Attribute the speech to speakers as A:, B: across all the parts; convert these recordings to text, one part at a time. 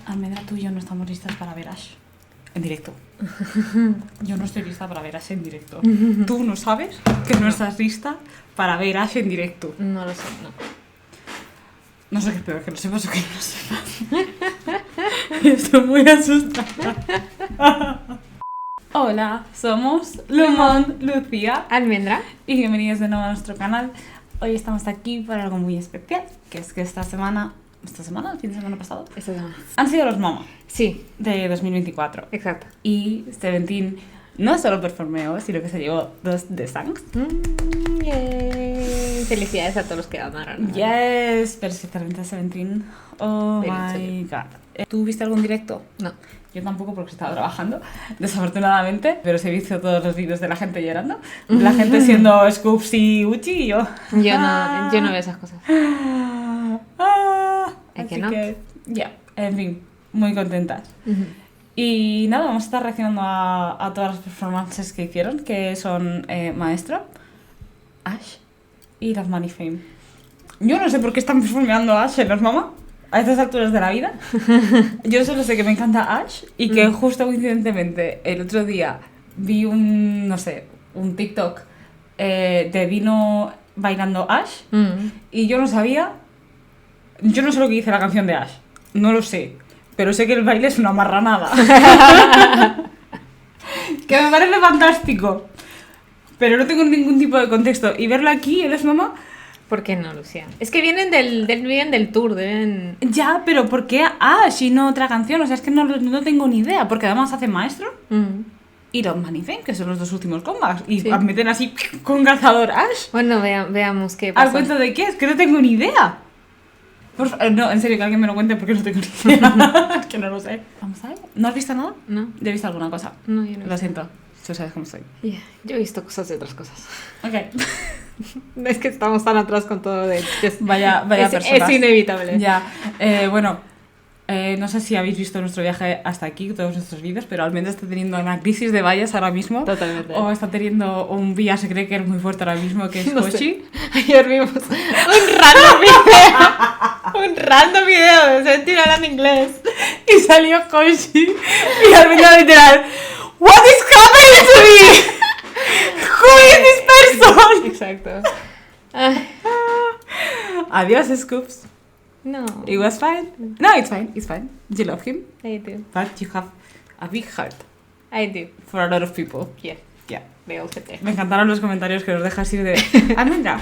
A: Almendra, tú y yo no estamos listas para ver Ash en directo. Yo no estoy lista para ver Ash en directo. Tú no sabes que no estás lista para ver Ash en directo.
B: No lo sé, no.
A: No sé qué es peor, que lo sepas o que no lo sepas. Estoy muy asustada. Hola, somos Lumon, Lucía
B: Almendra.
A: y bienvenidos de nuevo a nuestro canal. Hoy estamos aquí para algo muy especial, que es que esta semana, el fin de semana pasado,
B: Esta semana.
A: han sido los MoMA
B: Sí,
A: de 2024.
B: exacto.
A: Y Seventeen no solo performeó, sino que se llevó 2 The Songs.
B: Yay. Felicidades a todos los que ganaron.
A: Yes, perfectamente Seventeen. Oh my god. ¿Tú viste algún directo?
B: No.
A: Yo tampoco porque estaba trabajando, desafortunadamente, pero sí he visto todos los vídeos de la gente llorando, de la gente siendo Scoops y Uchi y yo.
B: Yo no veo esas cosas. ¿Es que
A: Así
B: no?
A: que, ya, en fin, muy contentas. Y nada, vamos a estar reaccionando a todas las performances que hicieron, que son Maestro, Ash y Love Money Fame. Yo no sé por qué están performeando a Ash en los MoMA a estas alturas de la vida. Yo solo sé que me encanta Ash y que justo coincidentemente el otro día vi un TikTok de Dino bailando Ash y yo no sé lo que dice la canción de Ash, no lo sé, pero sé que el baile es una marranada. Que me parece fantástico, pero no tengo ningún tipo de contexto y verlo aquí en los MoMA.
B: ¿Por qué no, Lucía? Es que vienen del tour, deben...
A: Ya, pero ¿por qué Ash y no otra canción? O sea, es que no tengo ni idea, porque además hace Maestro y Love Money Fame, que son los dos últimos comebacks, y
B: Sí.
A: meten así con calzador Ash.
B: Bueno, veamos qué pasa.
A: ¿Al cuento de qué? Es que no tengo ni idea. No, en serio, que alguien me lo cuente porque no tengo ni idea. Es que no lo sé. Vamos a ver. ¿No has visto nada?
B: No,
A: Yo he visto alguna cosa.
B: no, yo no.
A: Lo siento. Tú sabes cómo soy.
B: Yeah, yo he visto cosas de otras cosas.
A: Ok.
B: Es que estamos tan atrás con todo de...
A: Vaya personas.
B: Es inevitable.
A: Ya. Bueno, no sé si habéis visto nuestro viaje hasta aquí, todos nuestros vídeos, pero Almendra está teniendo una crisis de vallas ahora mismo.
B: Totalmente.
A: O está teniendo un vía se cree que es muy fuerte ahora mismo, que es
B: No sé.
A: Hoshi.
B: Ayer vimos un random video de Seventeen hablando inglés.
A: Y salió Hoshi. Y Almendra literal, "What is happening to me? Who is this person?"
B: Exacto. Ay,
A: Adiós, Scoops.
B: no.
A: It was fine. No, it's fine. It's fine. You love him,
B: I do.
A: but you have a big heart
B: I do.
A: for a lot of people.
B: Yeah.
A: Yeah.
B: They all get there.
A: Me encantaron los comentarios que nos deja así de Almendra,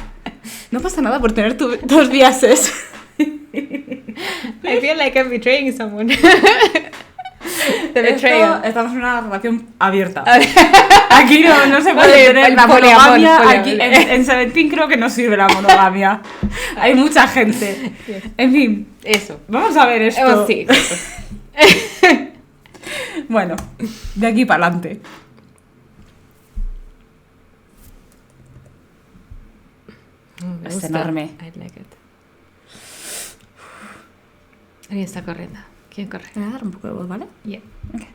A: no pasa nada por tener dos biases.
B: I feel like I'm betraying someone. The betrayal.
A: Estamos en una relación abierta. Aquí no se puede
B: Vale,
A: tener
B: el
A: la
B: poliamor,
A: monogamia.
B: poliamor.
A: Aquí en Seventeen creo que no sirve la monogamia. Hay mucha gente.
B: Yes.
A: En fin,
B: Eso.
A: vamos a ver esto.
B: Oh, sí, exacto.
A: Bueno, de aquí para adelante.
B: Me
A: Es
B: gusta.
A: enorme.
B: I like it. Alguien está corriendo. ¿Quién corre?
A: Voy a dar un poco de voz, ¿vale?
B: Yeah.
A: Okay.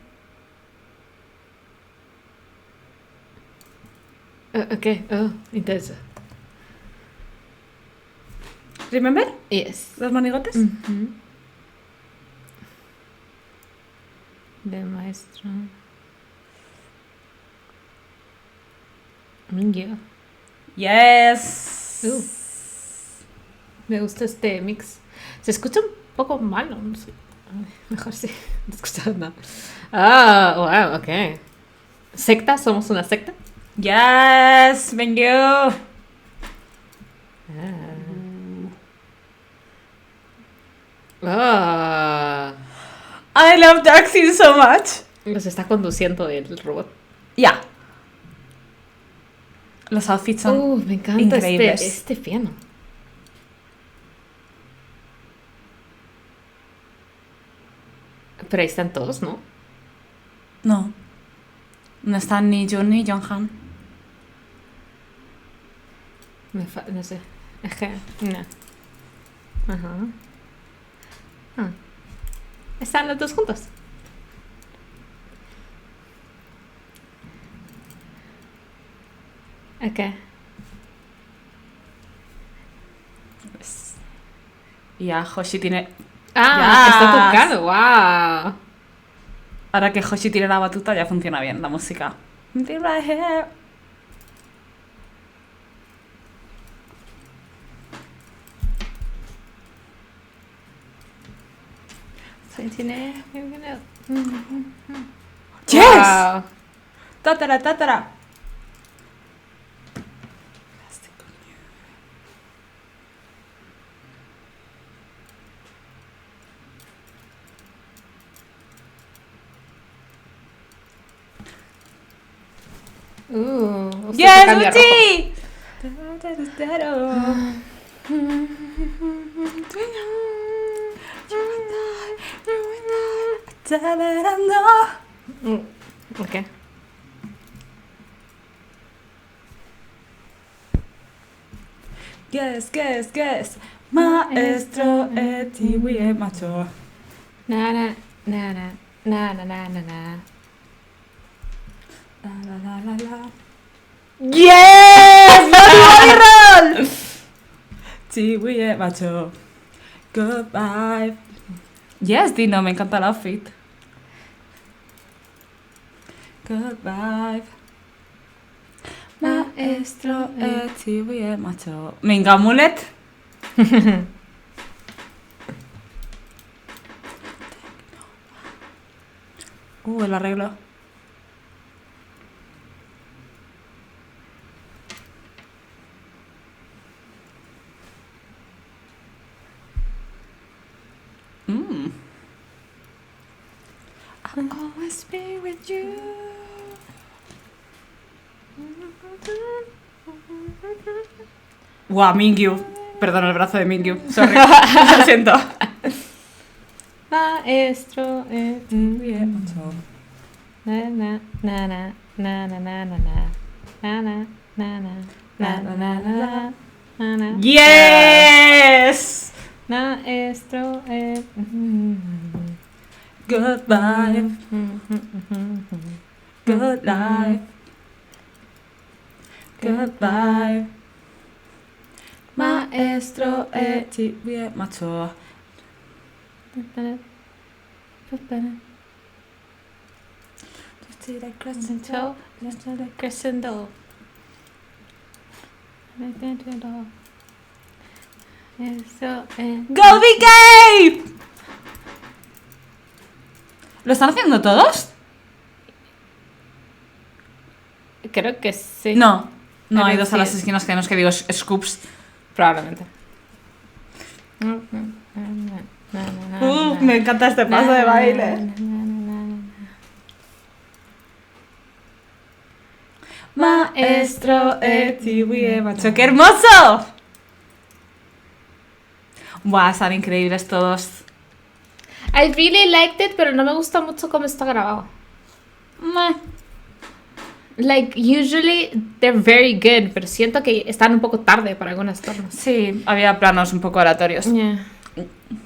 B: Okay. Oh, intenso.
A: Remember?
B: Yes.
A: Los monigotes.
B: De maestro. Yeah.
A: Yes.
B: Me gusta este mix. Se escucha un poco malo, no sé. Ay, mejor sí. No escuchas nada. Ah, wow, ok. ¿Secta? ¿Somos una secta?
A: Yes, thank you. I love Dark Scene so much.
B: Los está conduciendo el robot.
A: Ya. Los outfits son
B: Me encanta
A: increíbles.
B: este piano. Pero ahí están todos, ¿no?
A: No. No están ni Jun ni Jonghan.
B: No sé. Es que. No. Ajá. Ah. Están los dos juntos. Ok.
A: Y ya Hoshi tiene
B: Ah, que está
A: Yes.
B: tocando, wow.
A: Ahora que Hoshi tira la batuta ya funciona bien la música. Be right here. Yes.
B: Wow.
A: Tatara, tatara.
B: Usted
A: Yes,
B: cambia rojo.
A: Uchi.
B: Ok.
A: Guess, guess, guess. Maestro etiwie macho.
B: Na na na na na na na na na.
A: La la la la la. Yes! Body roll! Tiwie macho. Goodbye. Yes, Dino, me encanta el outfit. Goodbye. Maestro etiwie macho. Minga amulet. El arreglo. I'll always be with you. Wow, Mingyu. Perdón, el brazo de Mingyu. Sorry. Lo siento.
B: Maestro
A: Etiwie macho.
B: na na na na na na na na na na na na na na na na na na.
A: Yes!
B: Maestro
A: Goodbye. Good life. Goodbye. Maestro etiwie macho.
B: Crescendo, crescendo. Eso
A: Go be gay! ¿Lo están haciendo todos?
B: creo que sí.
A: No. No, hay
B: Pero
A: dos a las
B: sí.
A: esquinas que no es que digo scoops.
B: Probablemente.
A: Me encanta este paso de baile. Maestro etiwie macho. ¡Qué hermoso! Buah, están increíbles todos.
B: I really liked it, pero no me gusta mucho cómo está grabado.
A: Meh.
B: Like, usually they're very good, pero siento que están un poco tarde para algunas tomas.
A: Sí, había planos un poco aleatorios.
B: Yeah.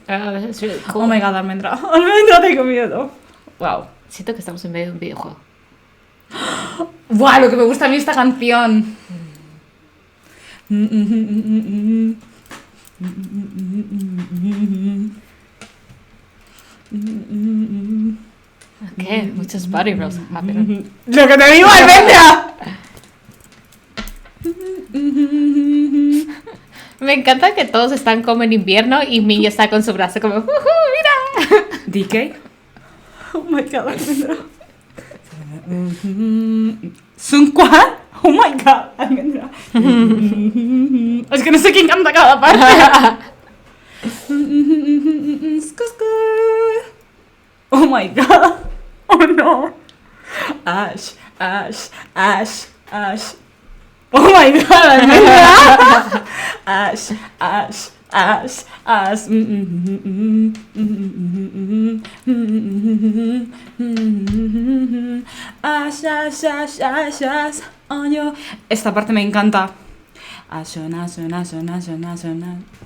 B: That's really cool.
A: Oh my god, almendra. Almendra, tengo miedo. Wow.
B: Siento que estamos en medio de un videojuego.
A: Wow, lo que me gusta a mí esta canción.
B: Ok, muchos body rolls happening.
A: Lo que te digo, almendra.
B: Me encanta que todos están como en invierno y Mingy está con su brazo como, ¡mira!
A: DK. Oh my god, almendra. ¿Sun Quan? Oh my god, almendra. Es que no sé quién canta cada parte. Oh my god. Oh no. Ash, Ash, Ash, Ash. Oh my god, almendra. Ash, Ash, Ash, Ash. Ash, Ash, Ash, Ash, Ash. On your... Esta parte me encanta. Ash, Ash, Ash, Ash, Ash, Ash.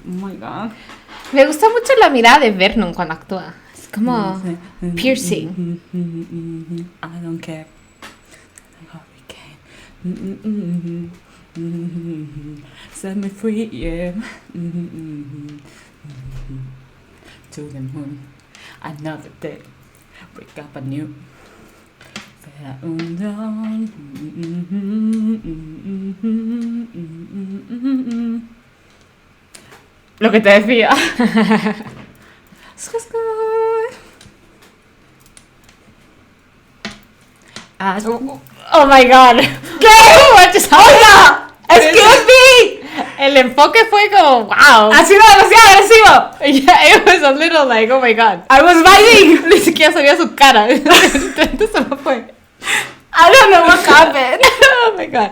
A: Oh my god.
B: Me gusta mucho la mirada de Vernon cuando actúa. Es como piercing.
A: I don't care. Set me free, yeah. to the moon. Another day, wake up anew. Lo que te decía.
B: Oh my god.
A: ¿Qué? ¡Oiga! ¡Excuse me!
B: El enfoque fue como, wow.
A: ¡Ha sido demasiado agresivo!
B: Yeah, it was a little like, oh my god.
A: I was biting!
B: Ni siquiera sabía su cara. Entonces se me fue.
A: I don't know what happened.
B: Oh my god.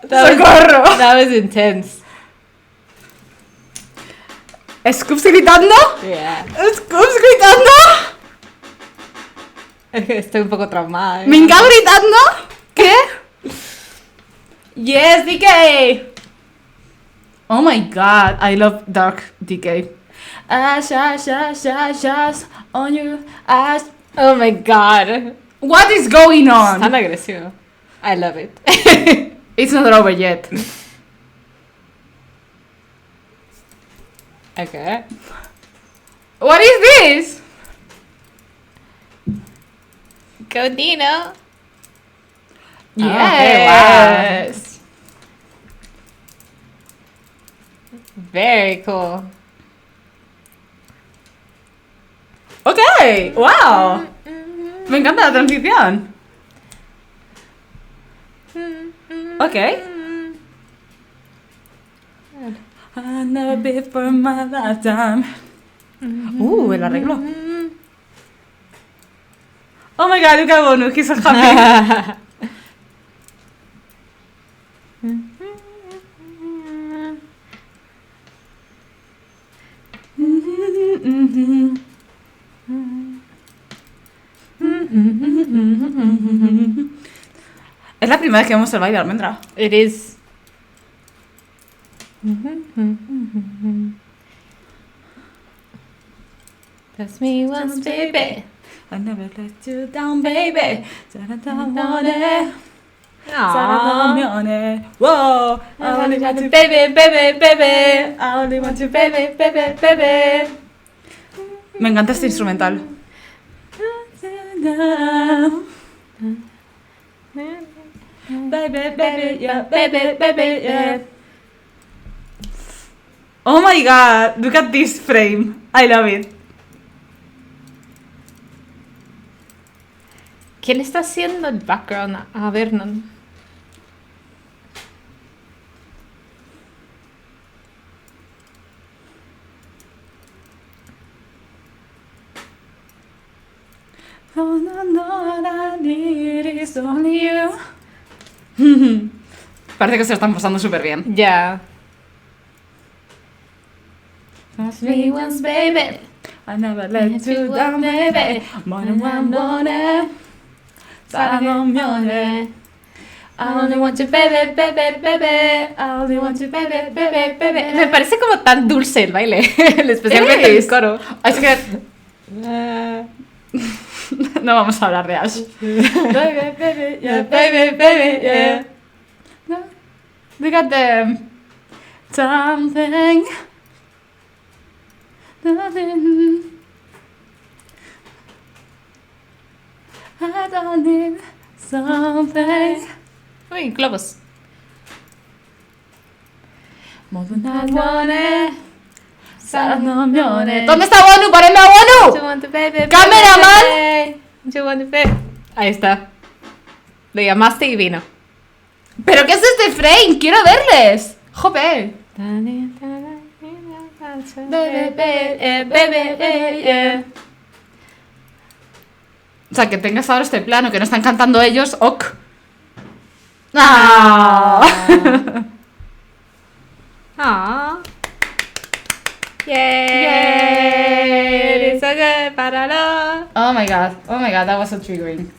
A: ¡Socorro!
B: That was intense.
A: ¿Scoops gritando?
B: Yeah.
A: ¿Scoops gritando?
B: Estoy un poco traumada.
A: ¿Minga gritando? ¿Qué? Yes, DK! Oh my god, I love dark DK. Ash, ash, ash, ash, ash, on you, ash.
B: Oh my god.
A: What is going
B: Tan
A: on?
B: agresivo. I love it.
A: It's not over yet.
B: Okay.
A: What is this?
B: Go Dino.
A: Yes.
B: Very cool.
A: Okay, wow. Me encanta la transición. Okay. I'll never be for my lifetime. El arreglo. Oh my god, look at Bonu, he's so happy. Es la primera vez que vemos el baile, Almendra.
B: It is. That's me once, baby.
A: I never let you down, baby. Saratamione, whoa. I only want you,
B: baby, baby, baby.
A: I only want you, baby, baby, baby. Me encanta este instrumental. Baby, baby, yeah, baby, baby, yeah. Oh my god, look at this frame. I love it.
B: ¿Quién está haciendo el background a Vernon?
A: Oh, no, no, all I need is only you. Parece que se lo están pasando súper bien.
B: Ya.
A: Me once, baby. I never let you down, baby. More than one morning. Saratamione. I only want you, baby, baby, baby. I only want you, baby, baby, baby.
B: Me parece como tan dulce el baile, especialmente el coro.
A: Es que no vamos a hablar de Ash. Baby, baby, yeah, baby, baby, yeah. No. Look at them. Something. Nothing. I don't need something.
B: Uy, globos.
A: More than I want it. Saratamione. ¿Dónde está Bonu? ¡Ponedme a Bonu! ¡Cameraman!
B: Ahí está. Lo llamaste y vino.
A: ¿Pero qué es este frame? ¡Quiero verles! ¡Jope! O sea, que tengas ahora este plano que no están cantando ellos, ok. ¡Ah!
B: Aww. Yay! It's so good. Paralo.
A: Oh my god, that was so triggering.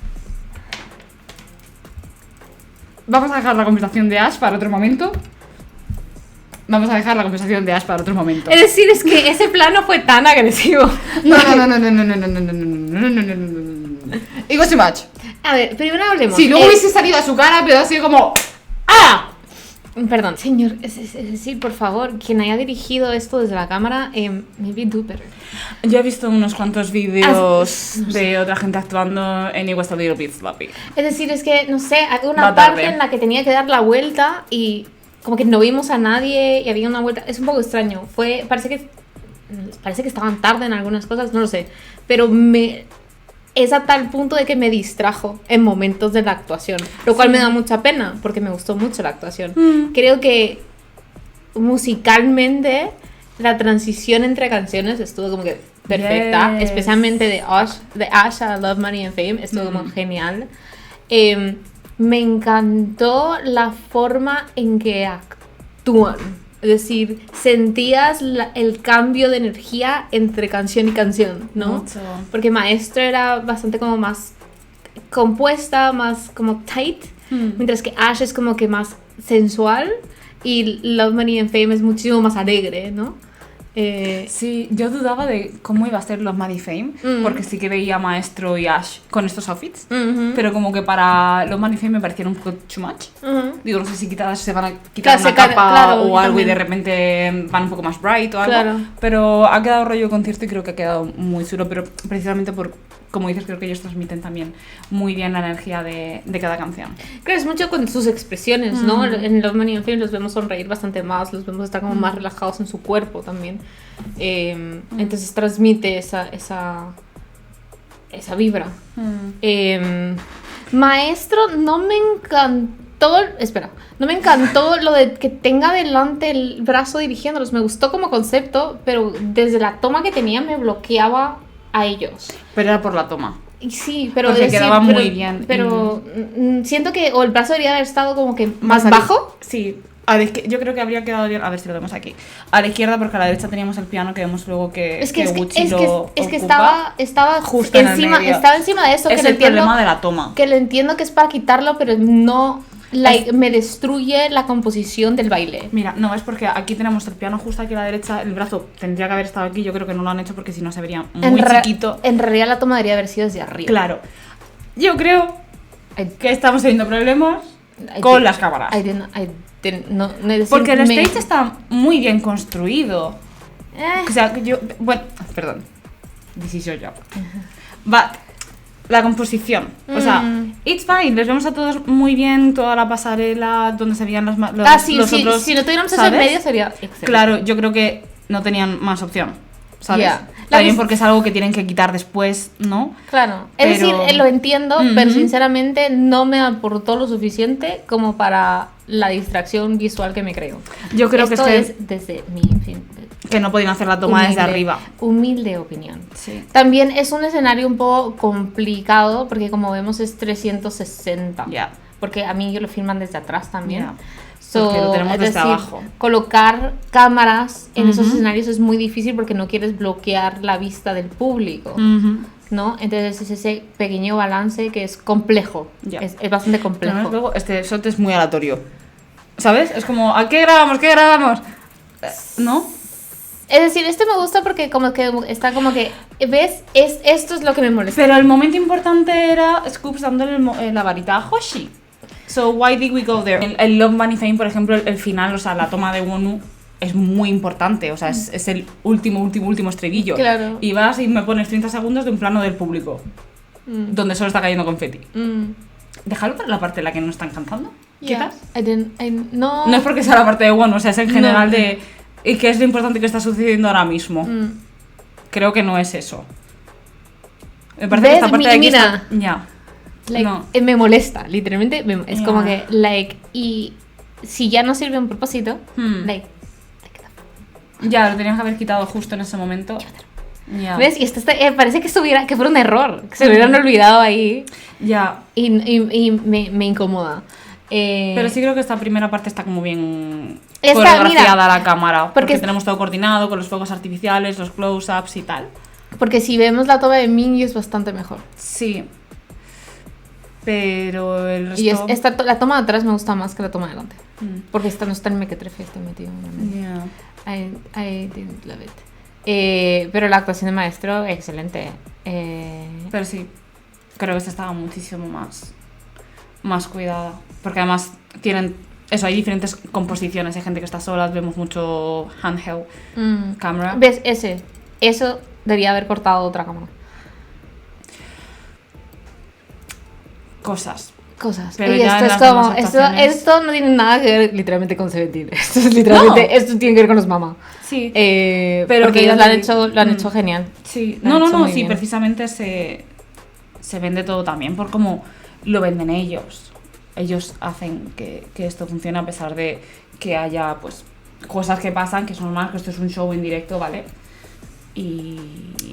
A: Vamos a dejar la conversación de Ash para otro momento. Es
B: decir, es que ese plano fue tan agresivo.
A: No. It was too much.
B: A ver, primero hablemos.
A: Si luego hubiese salido a su cara, pero así como ¡ah!
B: Perdón, señor, es decir, por favor, quien haya dirigido esto desde la cámara, maybe do better.
A: Yo he visto unos cuantos vídeos de otra gente actuando en It Was a Little Bit Sloppy.
B: Es decir, es que, no sé, había una parte en la que tenía que dar la vuelta y como que no vimos a nadie y había una vuelta. Es un poco extraño. Parece que estaban tarde en algunas cosas, no lo sé. Pero es a tal punto de que me distrajo en momentos de la actuación. Lo cual me da mucha pena porque me gustó mucho la actuación. Creo que musicalmente la transición entre canciones estuvo como que perfecta.
A: Yes.
B: Especialmente de Ash a Love, Money and Fame. Estuvo como genial. Me encantó la forma en que actúan. Es decir, sentías el cambio de energía entre canción y canción, ¿no?
A: Mucho.
B: Porque Maestro era bastante como más compuesta, más como tight, mientras que Ash es como que más sensual y Love, Money and Fame es muchísimo más alegre, ¿no?
A: Sí, yo dudaba de cómo iba a ser Love, Money, Fame, porque sí que veía a Maestro y Ash con estos outfits, pero como que para Love, Money, Fame me parecieron un poco too much. Digo, no sé si se van a quitar una capa o algo y de repente van un poco más bright o algo, pero ha quedado rollo concierto y creo que ha quedado muy chulo, pero precisamente por, como dices, creo que ellos transmiten también muy bien la energía de cada canción.
B: Creo que es mucho con sus expresiones, ¿no? En Love, Money and Fame los vemos sonreír bastante más, los vemos estar como más relajados en su cuerpo también. Entonces transmite esa vibra. Maestro no me encantó, no me encantó lo de que tenga delante el brazo dirigiéndolos, me gustó como concepto, pero desde la toma que tenía me bloqueaba a ellos.
A: Pero era por la toma.
B: Sí, pero
A: porque quedaba muy bien.
B: Pero siento que o el brazo debería haber estado como que más bajo.
A: Sí. Yo creo que habría quedado bien. A ver si lo vemos aquí. A la izquierda, porque a la derecha teníamos el piano que vemos luego que Gucci lo ocupa.
B: Estaba
A: justo
B: encima,
A: en el medio.
B: estaba encima de eso.
A: Es el problema de la toma.
B: Que lo entiendo que es para quitarlo, pero no me destruye la composición del baile.
A: Mira, no, es porque aquí tenemos el piano justo aquí a la derecha, el brazo tendría que haber estado aquí, yo creo que no lo han hecho porque si no se vería muy chiquito.
B: En realidad la toma debería haber sido desde arriba.
A: Claro. Yo creo que estamos teniendo problemas con las cámaras. Porque el stage está muy bien construido. O sea, bueno, perdón. This is your job. But la composición, o sea, it's fine, les vemos a todos muy bien, toda la pasarela donde se veían los otros.
B: Si no tuviéramos eso en medio sería excelente.
A: Claro, yo creo que no tenían más opción, ¿sabes? También porque es algo que tienen que quitar después, ¿no?
B: Claro, es decir, lo entiendo, pero sinceramente no me aportó lo suficiente como para la distracción visual que me creo.
A: Yo creo
B: Esto
A: que
B: es desde mi fin.
A: Que no podían hacer la toma desde arriba.
B: Humilde opinión.
A: Sí.
B: También es un escenario un poco complicado porque como vemos es 360.
A: Yeah.
B: Porque a mí lo filman desde atrás también.
A: Yeah. Porque lo tenemos desde abajo.
B: Colocar cámaras en esos escenarios es muy difícil porque no quieres bloquear la vista del público. ¿No? Entonces es ese pequeño balance que es complejo.
A: Yeah.
B: Es bastante complejo.
A: Pero luego este shot es muy aleatorio. ¿Sabes? Es como, ¿a qué grabamos? ¿Qué grabamos? ¿No?
B: Es decir, me gusta porque como que está como que, ¿ves? Esto es lo que me molesta.
A: Pero el momento importante era Scoops dándole la varita a Hoshi. So why did we go there? El Love, Money, Fame, por ejemplo, el final, o sea, la toma de Wonu es muy importante. O sea, es el último estribillo.
B: Claro.
A: Y vas y me pones 30 segundos de un plano del público. Donde solo está cayendo confeti. Déjalo para la parte en la que no están cantando.
B: Yeah. No.
A: No es porque sea la parte de Wonu, o sea, es en general de... ¿Y qué es lo importante que está sucediendo ahora mismo? Creo que no es eso. Me parece que esta parte de aquí está... Ya.
B: Me molesta, literalmente. Es como que, y si ya no sirve un propósito,
A: ya, lo tenían que haber quitado justo en ese momento. Ya.
B: ¿Ves? Y parece que fuera un error, que se lo hubieran olvidado ahí.
A: Ya.
B: Y me incomoda.
A: Pero sí creo que esta primera parte está como bien coreografiada a la cámara. Porque tenemos todo coordinado con los fuegos artificiales, los close-ups y tal.
B: Porque si vemos la toma de Mingyu es bastante mejor.
A: Sí. Pero el resto...
B: Y la toma de atrás me gusta más que la toma de delante. Porque esta no está en mequetrefe, está metido en
A: Yeah.
B: I didn't love it. Pero la actuación de Maestro, excelente.
A: Pero sí, creo que esta estaba muchísimo más cuidada. Porque además tienen eso, hay diferentes composiciones. Hay gente que está sola, vemos mucho handheld camera.
B: ¿Ves? Eso debería haber cortado otra cámara.
A: Cosas.
B: Pero
A: Y
B: esto es como, esto no tiene nada que ver literalmente con Seventeen. Esto es literalmente, esto tiene que ver con los Mama.
A: Sí.
B: Pero porque ellos lo han hecho genial.
A: Sí.
B: Lo han hecho
A: No,
B: muy
A: sí,
B: bien.
A: precisamente se vende todo también por cómo lo venden ellos. Ellos hacen que esto funcione a pesar de que haya, pues, cosas que pasan, que es normal, que esto es un show en directo, ¿vale? Y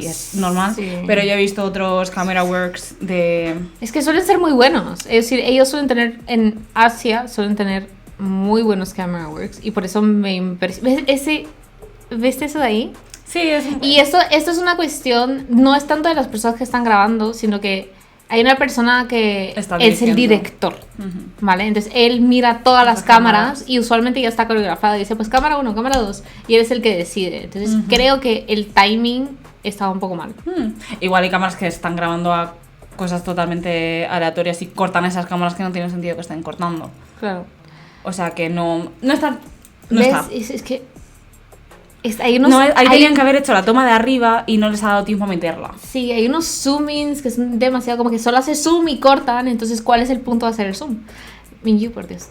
A: es normal,
B: Sí.
A: pero yo he visto otros camera works de...
B: Es que suelen ser muy buenos. Es decir, ellos suelen tener, en Asia, suelen tener muy buenos camera works. Y por eso me impresiona. ¿Ves eso de ahí?
A: Sí, es...
B: Y esto es una cuestión, no es tanto de las personas que están grabando, sino que hay una persona que
A: Está
B: es el
A: dirigiendo.
B: director,
A: Ujú.
B: ¿vale? Entonces él mira todas las cámaras
A: cámaras.
B: y usualmente ya está coreografado y dice, pues cámara 1, cámara 2, y él es el que decide. Entonces creo que el timing estaba un poco mal.
A: Igual hay cámaras que están grabando a cosas totalmente aleatorias y cortan esas cámaras que no tiene sentido que estén cortando.
B: Claro.
A: O sea que no está... No
B: ¿Ves?
A: está.
B: Es que... hay unos,
A: No, ahí
B: hay-
A: tenían que haber hecho la toma de arriba y no les ha dado tiempo a meterla.
B: Sí, hay unos zoom-ins que son demasiado como que solo hace zoom y cortan, entonces ¿cuál es el punto de hacer el zoom? Minju, por Dios.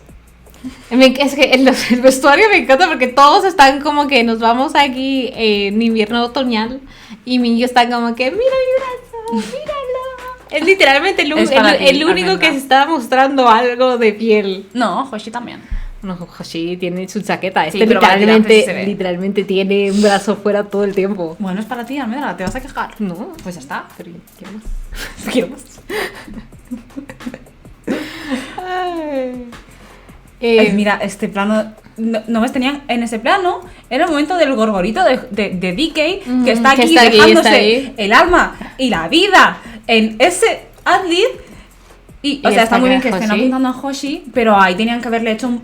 B: Es que el vestuario me encanta porque todos están como que nos vamos aquí en invierno otoñal y Minju está como que mira mi brazo, míralo. Es literalmente
A: Es para ti,
B: el único que
A: Almendra.
B: se está mostrando algo de piel.
A: No, Hoshi también.
B: No, Hoshi tiene su chaqueta.
A: Sí,
B: Este
A: pero para ti antes se ve.
B: literalmente tiene un brazo fuera todo el tiempo.
A: Bueno, es para ti, Almendra, ¿te vas a quejar?
B: No,
A: Pues ya está.
B: pero quiero más. Quiero más.
A: Mira, este plano... No ves, tenían en ese plano, era el momento del gorgorito de DK, que está
B: que
A: aquí
B: está aquí,
A: dejándose
B: está ahí.
A: el alma y la vida en ese ad-lib. Y, o
B: Y
A: sea, está
B: está
A: muy bien
B: que
A: que estén
B: Hoshi.
A: apuntando a Hoshi, pero ahí tenían que haberle hecho un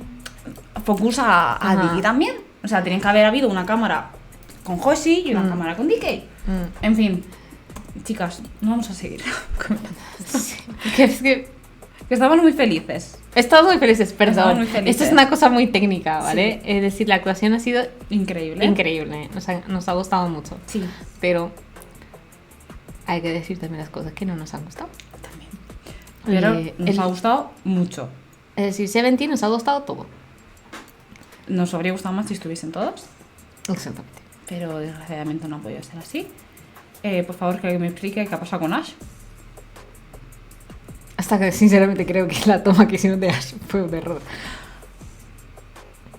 A: focus a
B: Ajá.
A: DK también. O sea, tenían que haber habido una cámara con Hoshi y una cámara con DK. En fin, chicas, no vamos a seguir.
B: Que es que
A: Que estaban muy felices.
B: estamos muy felices,
A: Estamos
B: perdón.
A: muy felices.
B: Esto es una cosa muy técnica, ¿vale? Es decir, la actuación ha sido
A: Increíble.
B: increíble. Nos ha gustado mucho.
A: Sí,
B: Pero hay que decir también las cosas que no nos han gustado.
A: también. Pero nos ha gustado mucho.
B: Es decir, Seventeen nos ha gustado todo.
A: Nos habría gustado más si estuviesen todos,
B: Exactamente.
A: pero desgraciadamente no ha podido ser así. Por favor, que alguien me explique qué ha pasado con Ash.
B: Hasta que sinceramente creo que la toma que hicieron de Ash fue un error.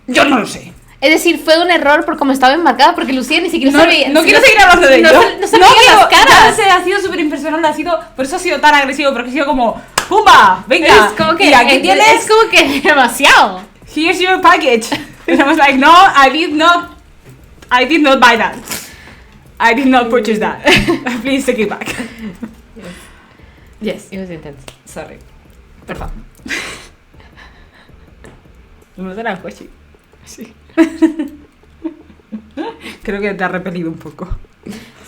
A: Yo no lo sé.
B: Es decir, fue un error por cómo estaba enmarcada, porque Lucía ni siquiera
A: No,
B: sabía.
A: no quiero seguir hablando de ello.
B: No se veían las caras.
A: Ya sé, ha sido súper impresionante, por eso ha sido tan agresivo, porque ha sido como ¡pumba! ¡Venga!
B: Es como que,
A: y aquí
B: es
A: tienes,
B: como que demasiado.
A: here's your package. And I was like, no, I did not buy that. I did not purchase that. Please take it back. Yes.
B: It was intense.
A: Sorry. Perdón. No te la Hoshi.
B: Sí.
A: Creo que te ha repelido un poco.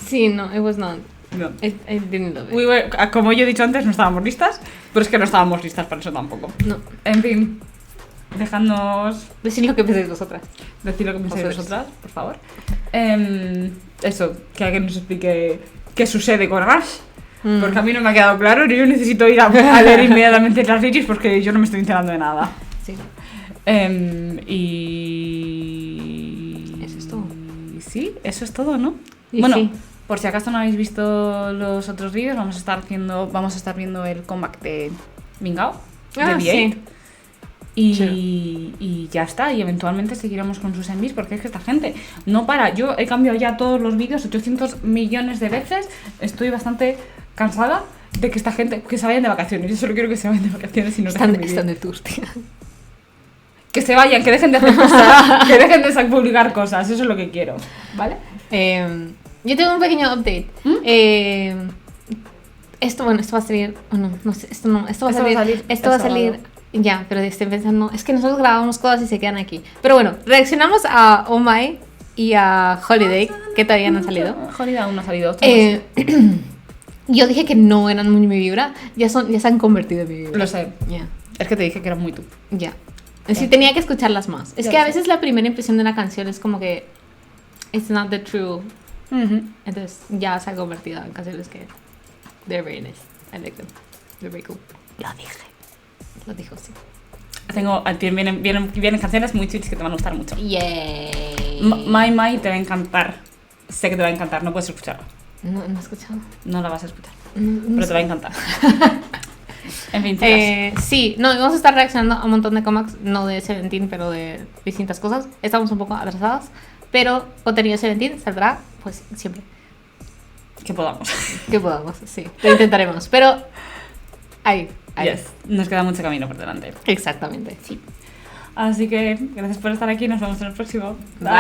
B: Sí, no, it was not.
A: No.
B: I didn't love it.
A: Como yo he dicho antes, no estábamos listas, pero es que no estábamos listas para eso tampoco.
B: No.
A: En fin, dejadnos
B: Decid lo que pensáis vosotras.
A: decir lo que pensáis
B: Vosotras.
A: vosotras, por favor. Eso, que alguien nos explique qué sucede con Ash, porque a mí no me ha quedado claro y yo necesito ir a leer inmediatamente las reviews porque yo no me estoy enterando de nada.
B: Sí.
A: Y...
B: Eso es todo.
A: Sí, eso es todo, ¿no?
B: Y
A: Bueno,
B: sí.
A: por si acaso no habéis visto los otros vídeos, vamos a estar viendo el comeback de Mingao, de
B: Ah,
A: V8.
B: sí.
A: Y ya está, y eventualmente seguiremos con sus envíos porque es que esta gente no para. Yo he cambiado ya todos los vídeos 800 millones de veces, estoy bastante cansada de que esta gente que se vayan de vacaciones. Yo solo quiero que se vayan de vacaciones y no dejen vivir.
B: Están de tour, tía.
A: Que se vayan, que dejen de hacer cosas, que dejen de publicar cosas, eso es lo que quiero, ¿vale?
B: Yo tengo un pequeño update. Esto va a salir. Oh, no sé, esto va a
A: Esto va a
B: salir.
A: salir
B: Esto va a
A: el
B: salir.
A: sábado.
B: Ya, pero estoy pensando. Es que nosotros grabamos cosas y se quedan aquí. Pero bueno, reaccionamos a Oh My y a Holiday, que todavía no han salido.
A: Holiday aún no ha salido.
B: Yo dije que no eran muy mi vibra. Ya se han convertido en mi vibra.
A: Lo sé,
B: Ya,
A: es que te dije que era muy tú.
B: ya. Sí, tenía que escucharlas más. Es
A: Ya
B: que a
A: lo sé.
B: veces la primera impresión de una canción es como que it's not the true.
A: Ujú.
B: Entonces ya se ha convertido en canciones que they're very nice. I like them. They're very cool.
A: Lo dije.
B: Lo dijo, sí.
A: Vienen canciones muy chulas que te van a gustar mucho.
B: Yay.
A: My My te va a encantar. Sé que te va a encantar, no puedes escucharla.
B: No he escuchado.
A: No la vas a escuchar,
B: No
A: pero te va a
B: sé.
A: encantar. En fin, chicas.
B: Sí, no, vamos a estar reaccionando a un montón de cómics, no de Seventeen, pero de distintas cosas. Estamos un poco atrasadas, pero contenido de Seventeen saldrá, pues, siempre
A: Que podamos.
B: que podamos, sí. Lo intentaremos, pero ahí.
A: Yes. Nos queda mucho camino por delante.
B: Exactamente, sí.
A: Así que gracias por estar aquí. Nos vemos en el próximo.
B: Bye.